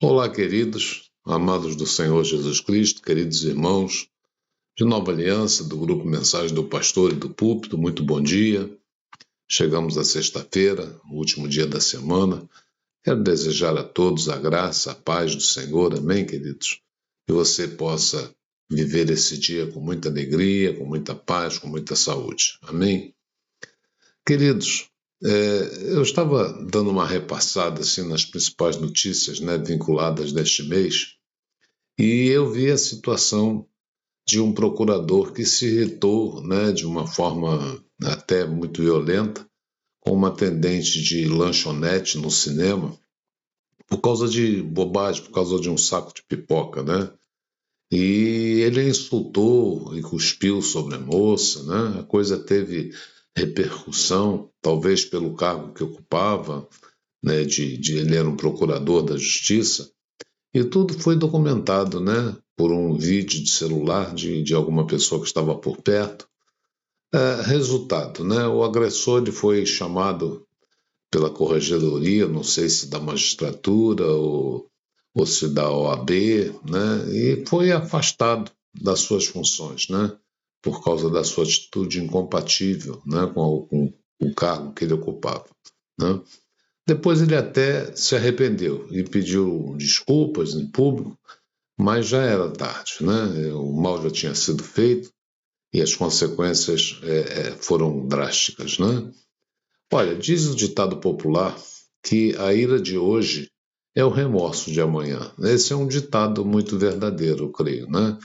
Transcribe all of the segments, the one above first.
Olá, queridos, amados do Senhor Jesus Cristo, queridos irmãos de Nova Aliança, do grupo Mensagem do Pastor e do Púlpito, muito bom dia. Chegamos à sexta-feira, o último dia da semana. Quero desejar a todos a graça, a paz do Senhor, amém, queridos? Que você possa viver esse dia com muita alegria, com muita paz, com muita saúde, amém? Queridos, eu estava dando uma repassada assim, nas principais notícias, vinculadas deste mês, e eu vi a situação de um procurador que se irritou, de uma forma até muito violenta, com uma atendente de lanchonete no cinema, por causa de bobagem, por causa de um saco de pipoca, né? E ele insultou e cuspiu sobre a moça, né? A coisa teve repercussão, talvez pelo cargo que ocupava, né? Ele era um procurador da justiça, e tudo foi documentado, né? Por um vídeo de celular de alguma pessoa que estava por perto. Resultado, né? O agressor ele foi chamado pela corregedoria, não sei se da magistratura ou se da OAB, né? E foi afastado das suas funções, né? Por causa da sua atitude incompatível, né? Com o cargo que ele ocupava, né? Depois ele até se arrependeu e pediu desculpas em público, mas já era tarde, né? O mal já tinha sido feito e as consequências foram drásticas, né? Olha, diz o ditado popular que a ira de hoje é o remorso de amanhã. Esse é um ditado muito verdadeiro, eu creio, né?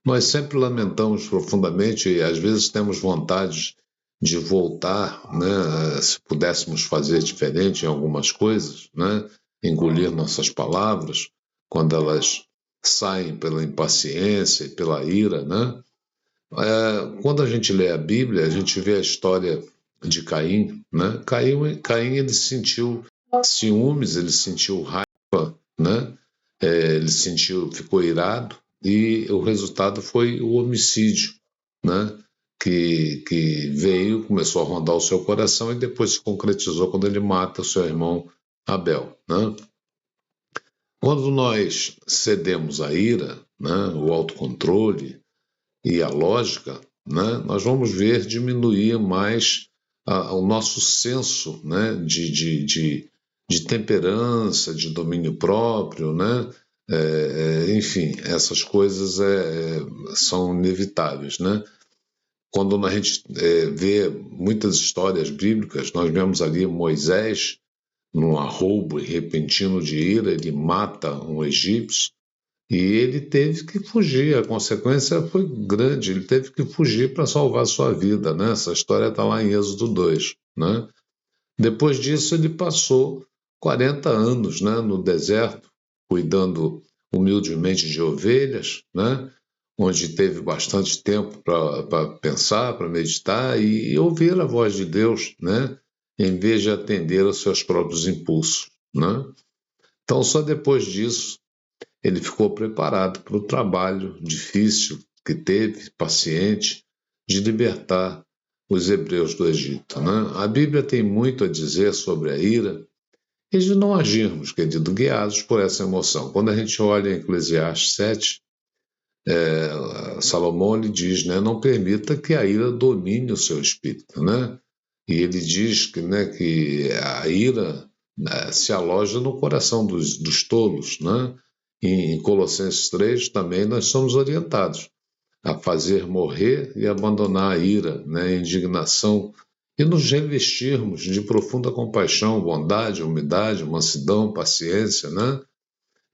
Nós sempre lamentamos profundamente e às vezes temos vontade de voltar, né? Se pudéssemos fazer diferente em algumas coisas, né? Engolir nossas palavras quando elas saem pela impaciência e pela ira, né? Quando a gente lê a Bíblia, a gente vê a história de Caim, né? Caim ele sentiu ciúmes, ele sentiu raiva, né? Ele ficou irado e o resultado foi o homicídio, né? Que veio, começou a rondar o seu coração e depois se concretizou quando ele mata o seu irmão Abel, né? Quando nós cedemos à ira, né? O autocontrole e a lógica, né? Nós vamos ver diminuir mais o nosso senso, né? De temperança, de domínio próprio, né? Enfim, essas coisas são inevitáveis, né? Quando a gente vê muitas histórias bíblicas, nós vemos ali Moisés, num arroubo repentino de ira, ele mata um egípcio e ele teve que fugir. A consequência foi grande, ele teve que fugir para salvar sua vida, né? Essa história está lá em Êxodo 2, né? Depois disso, ele passou 40 anos, né, no deserto, cuidando humildemente de ovelhas, né, onde teve bastante tempo para pensar, para meditar e ouvir a voz de Deus, né, em vez de atender aos seus próprios impulsos, né? Então, só depois disso, ele ficou preparado para o trabalho difícil que teve, paciente, de libertar os hebreus do Egito, né? A Bíblia tem muito a dizer sobre a ira e de não agirmos, querido, guiados por essa emoção. Quando a gente olha em Eclesiastes 7, Salomão lhe diz, né, não permita que a ira domine o seu espírito, né? E ele diz que a ira se aloja no coração dos tolos, né? Em Colossenses 3 também nós somos orientados a fazer morrer e abandonar a ira, né, a indignação, e nos revestirmos de profunda compaixão, bondade, humildade, mansidão, paciência, né?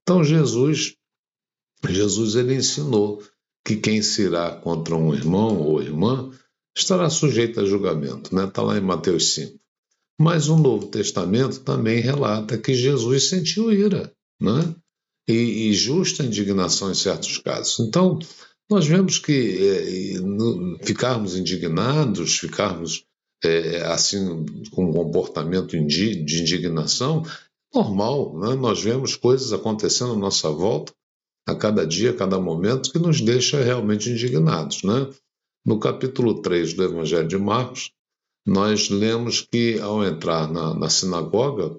Então Jesus ele ensinou que quem se irá contra um irmão ou irmã estará sujeito a julgamento, né? Está lá em Mateus 5. Mas o Novo Testamento também relata que Jesus sentiu ira, né? E justa indignação em certos casos. Então, nós vemos que ficarmos indignados, ficarmos assim com um comportamento de indignação, normal, né? Nós vemos coisas acontecendo à nossa volta, a cada dia, a cada momento, que nos deixa realmente indignados, né? No capítulo 3 do Evangelho de Marcos, nós lemos que ao entrar na sinagoga,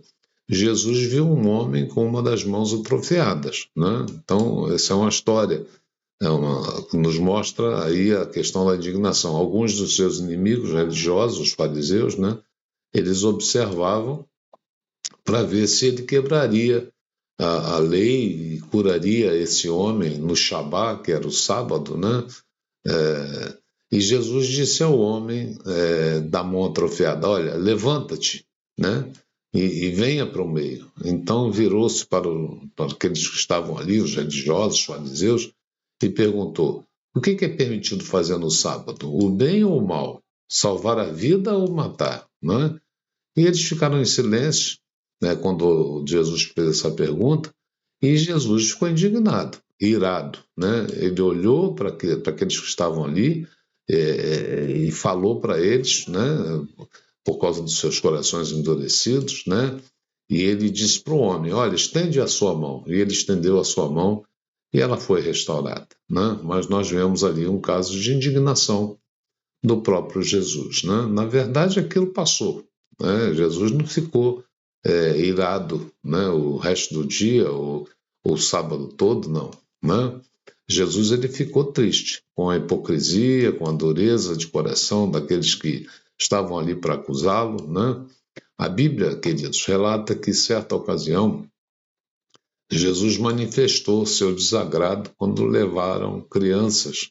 Jesus viu um homem com uma das mãos atrofiadas, né? Então, essa é uma história que nos mostra aí a questão da indignação. Alguns dos seus inimigos religiosos, os fariseus, né? Eles observavam para ver se ele quebraria a lei e curaria esse homem no Shabá, que era o sábado, né? E Jesus disse ao homem da mão atrofiada: olha, levanta-te, né? E venha para o meio. Então virou-se para aqueles que estavam ali, os religiosos, os fariseus, e perguntou: o que é permitido fazer no sábado? O bem ou o mal? Salvar a vida ou matar? Né? E eles ficaram em silêncio, né, quando Jesus fez essa pergunta, e Jesus ficou indignado, irado. Né? Ele olhou para aqueles que estavam ali e falou para eles, né, por causa dos seus corações endurecidos, né? E ele disse para o homem: olha, estende a sua mão. E ele estendeu a sua mão e ela foi restaurada. Né? Mas nós vemos ali um caso de indignação do próprio Jesus. Né? Na verdade, aquilo passou. Né? Jesus não ficou irado, né? O resto do dia, ou o sábado todo, não. Né? Jesus ele ficou triste com a hipocrisia, com a dureza de coração daqueles que estavam ali para acusá-lo. Né? A Bíblia, queridos, relata que, certa ocasião, Jesus manifestou seu desagrado quando levaram crianças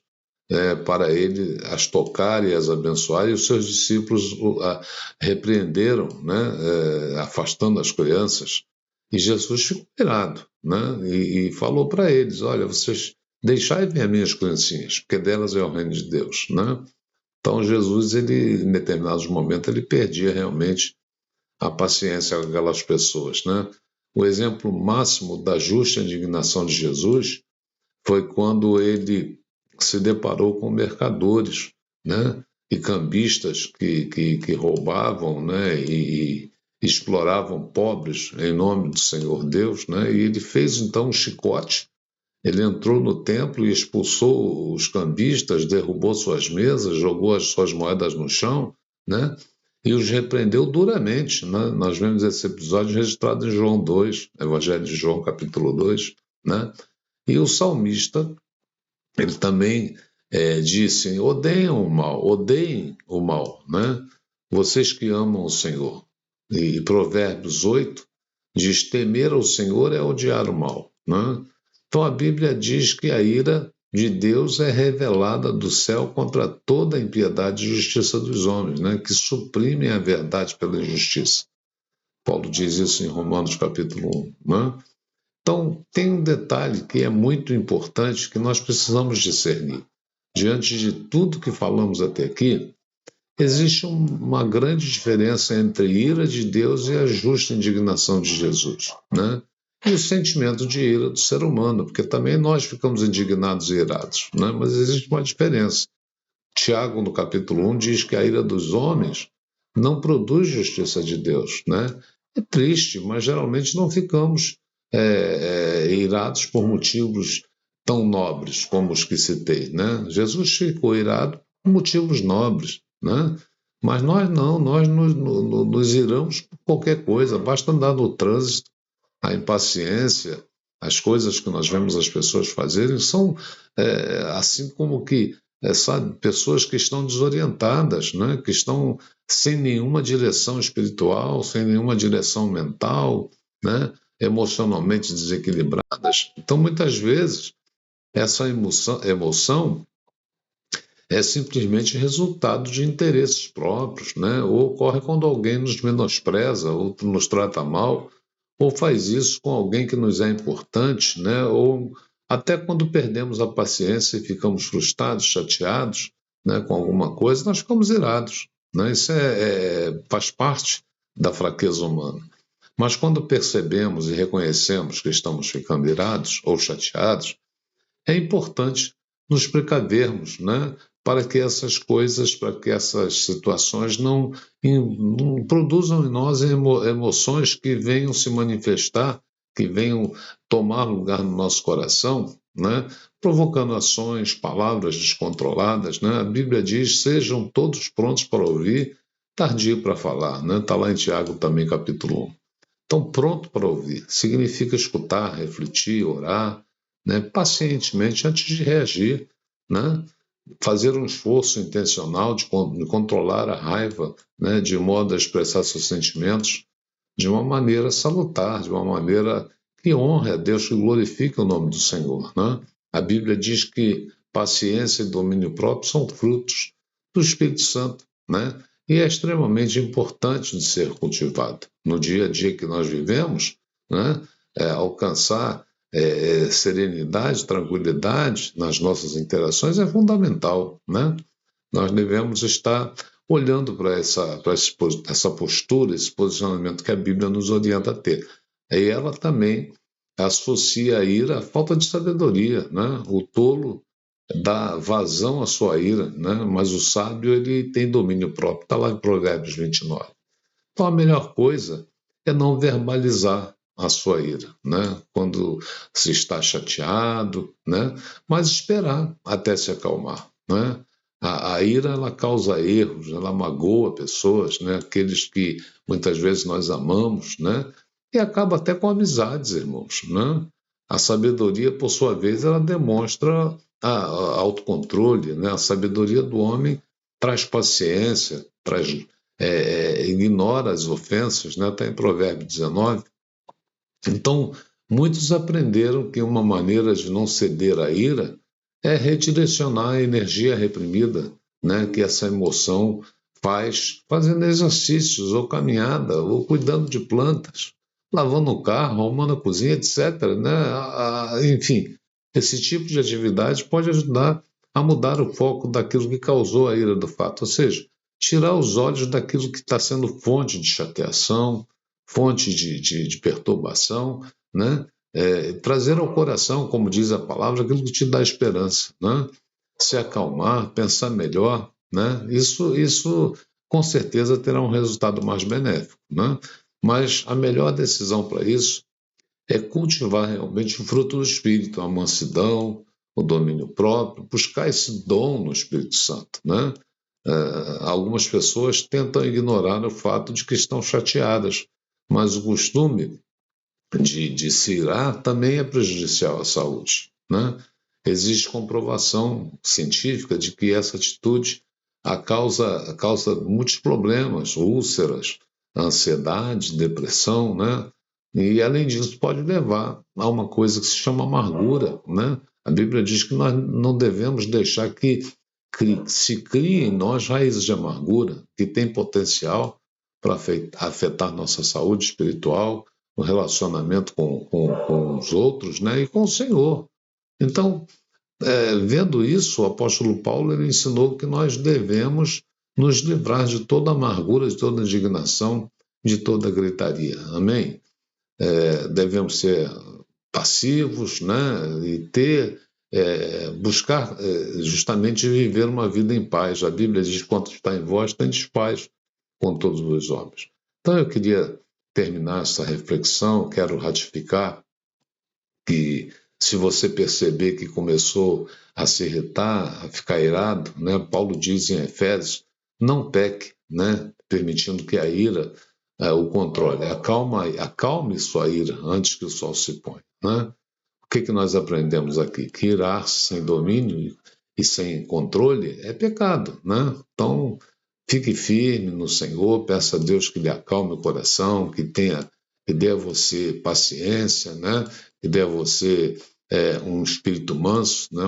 para ele as tocar e as abençoar, e os seus discípulos repreenderam, né, afastando as crianças. E Jesus ficou irado, né, e falou para eles: olha, vocês deixai vir as minhas criancinhas, porque delas é o reino de Deus. Né? Então Jesus, ele, em determinados momentos, ele perdia realmente a paciência com aquelas pessoas. Né? O exemplo máximo da justa indignação de Jesus foi quando ele se deparou com mercadores, né? E cambistas que roubavam, né? E exploravam pobres em nome do Senhor Deus. Né? E ele fez então um chicote, ele entrou no templo e expulsou os cambistas, derrubou suas mesas, jogou as suas moedas no chão, né? E os repreendeu duramente. Né? Nós vemos esse episódio registrado em João 2, Evangelho de João, capítulo 2. Né? E o salmista, ele também disse: odeiem o mal, né? Vocês que amam o Senhor. E Provérbios 8 diz: temer ao Senhor é odiar o mal. Né? Então a Bíblia diz que a ira de Deus é revelada do céu contra toda a impiedade e justiça dos homens, né? Que suprimem a verdade pela injustiça. Paulo diz isso em Romanos capítulo 1. Né? Então, tem um detalhe que é muito importante que nós precisamos discernir. Diante de tudo que falamos até aqui, existe uma grande diferença entre a ira de Deus e a justa indignação de Jesus. Né? E o sentimento de ira do ser humano, porque também nós ficamos indignados e irados. Né? Mas existe uma diferença. Tiago, no capítulo 1, diz que a ira dos homens não produz justiça de Deus. Né? É triste, mas geralmente não ficamos irados por motivos tão nobres como os que citei. Né? Jesus ficou irado por motivos nobres, né? Mas nós não, nós nos iramos por qualquer coisa, basta andar no trânsito, a impaciência, as coisas que nós vemos as pessoas fazerem são assim como que sabe, pessoas que estão desorientadas, né? Que estão sem nenhuma direção espiritual, sem nenhuma direção mental, né? Emocionalmente desequilibradas. Então, muitas vezes, essa emoção é simplesmente resultado de interesses próprios, né? Ou ocorre quando alguém nos menospreza, ou nos trata mal, ou faz isso com alguém que nos é importante, né? Ou até quando perdemos a paciência e ficamos frustrados, chateados, né, com alguma coisa, nós ficamos irados. Né? Isso faz parte da fraqueza humana. Mas quando percebemos e reconhecemos que estamos ficando irados ou chateados, é importante nos precavermos, né? Para que essas coisas, para que essas situações não produzam em nós emoções que venham se manifestar, que venham tomar lugar no nosso coração, né? Provocando ações, palavras descontroladas. Né? A Bíblia diz: sejam todos prontos para ouvir, tardio para falar. Né? Está lá em Tiago também, capítulo 1. Então, pronto para ouvir. Significa escutar, refletir, orar, né, pacientemente antes de reagir, né? Fazer um esforço intencional de controlar a raiva, né, de modo a expressar seus sentimentos de uma maneira salutar, de uma maneira que honre a Deus, que glorifique o nome do Senhor. Né? A Bíblia diz que paciência e domínio próprio são frutos do Espírito Santo, né? E é extremamente importante de ser cultivado. No dia a dia que nós vivemos, né? Alcançar serenidade, tranquilidade nas nossas interações é fundamental, né? Nós devemos estar olhando para essa postura, esse posicionamento que a Bíblia nos orienta a ter. E ela também associa a ira à falta de sabedoria, né? O tolo dá vazão à sua ira, né? Mas o sábio ele tem domínio próprio. Está lá em Provérbios 29. Então a melhor coisa é não verbalizar a sua ira, né? Quando se está chateado, né? Mas esperar até se acalmar, né? A ira ela causa erros, ela magoa pessoas, né? Aqueles que muitas vezes nós amamos, né? E acaba até com amizades, irmãos, né? A sabedoria, por sua vez, ela demonstra a autocontrole, né? A sabedoria do homem traz paciência, ignora as ofensas, né? Está em Provérbios 19. Então, muitos aprenderam que uma maneira de não ceder à ira é redirecionar a energia reprimida, né? Que essa emoção faz fazendo exercícios, ou caminhada, ou cuidando de plantas, lavando o carro, arrumando a cozinha, etc. Né? Enfim, esse tipo de atividade pode ajudar a mudar o foco daquilo que causou a ira do fato, ou seja, tirar os olhos daquilo que está sendo fonte de chateação, fonte de perturbação, né? Trazer ao coração, como diz a palavra, aquilo que te dá esperança, né? Se acalmar, pensar melhor, né? Isso com certeza terá um resultado mais benéfico, né? Mas a melhor decisão para isso é cultivar realmente o fruto do Espírito, a mansidão, o domínio próprio, buscar esse dom no Espírito Santo, né? Algumas pessoas tentam ignorar o fato de que estão chateadas, mas o costume de se irar também é prejudicial à saúde, né? Existe comprovação científica de que essa atitude causa muitos problemas, úlceras, ansiedade, depressão, né? E, além disso, pode levar a uma coisa que se chama amargura, né? A Bíblia diz que nós não devemos deixar que se criem em nós raízes de amargura, que tem potencial para afetar nossa saúde espiritual, o relacionamento com os outros, né? E com o Senhor. Então, vendo isso, o apóstolo Paulo ele ensinou que nós devemos nos livrar de toda amargura, de toda indignação, de toda gritaria. Amém? Devemos ser passivos, né? E buscar justamente viver uma vida em paz. A Bíblia diz: quanto está em vós, tendes paz com todos os homens. Então eu queria terminar essa reflexão, quero ratificar que, se você perceber que começou a se irritar, a ficar irado, né? Paulo diz em Efésios: não peque, né? Permitindo que a ira o controle. Acalme sua ira antes que o sol se ponha, né? O que nós aprendemos aqui? Que irar sem domínio e sem controle é pecado, né? Então, fique firme no Senhor, peça a Deus que lhe acalme o coração, que dê a você paciência, né? Que dê a você um espírito manso, né?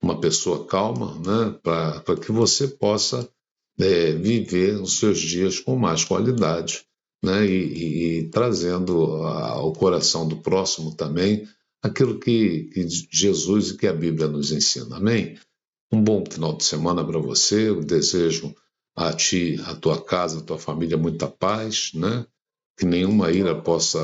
Uma pessoa calma, né? Para que você possa viver os seus dias com mais qualidade, né? E trazendo ao coração do próximo também aquilo que Jesus e que a Bíblia nos ensina. Amém? Um bom final de semana para você. Eu desejo a ti, a tua casa, a tua família muita paz, né? Que nenhuma ira possa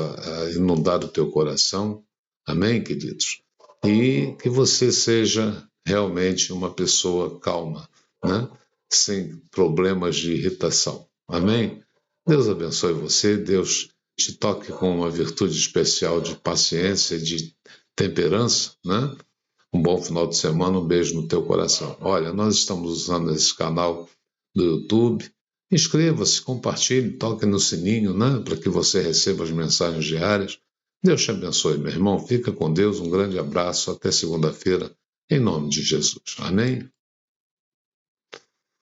inundar o teu coração. Amém, queridos? E que você seja realmente uma pessoa calma, né? Sem problemas de irritação. Amém? Deus abençoe você, Deus te toque com uma virtude especial de paciência, de temperança, né? Um bom final de semana, um beijo no teu coração. Olha, nós estamos usando esse canal do YouTube Inscreva-se, compartilhe, toque no sininho, né, para que você receba as mensagens diárias. Deus te abençoe, meu irmão. Fica com Deus. Um grande abraço. Até segunda-feira, em nome de Jesus. Amém?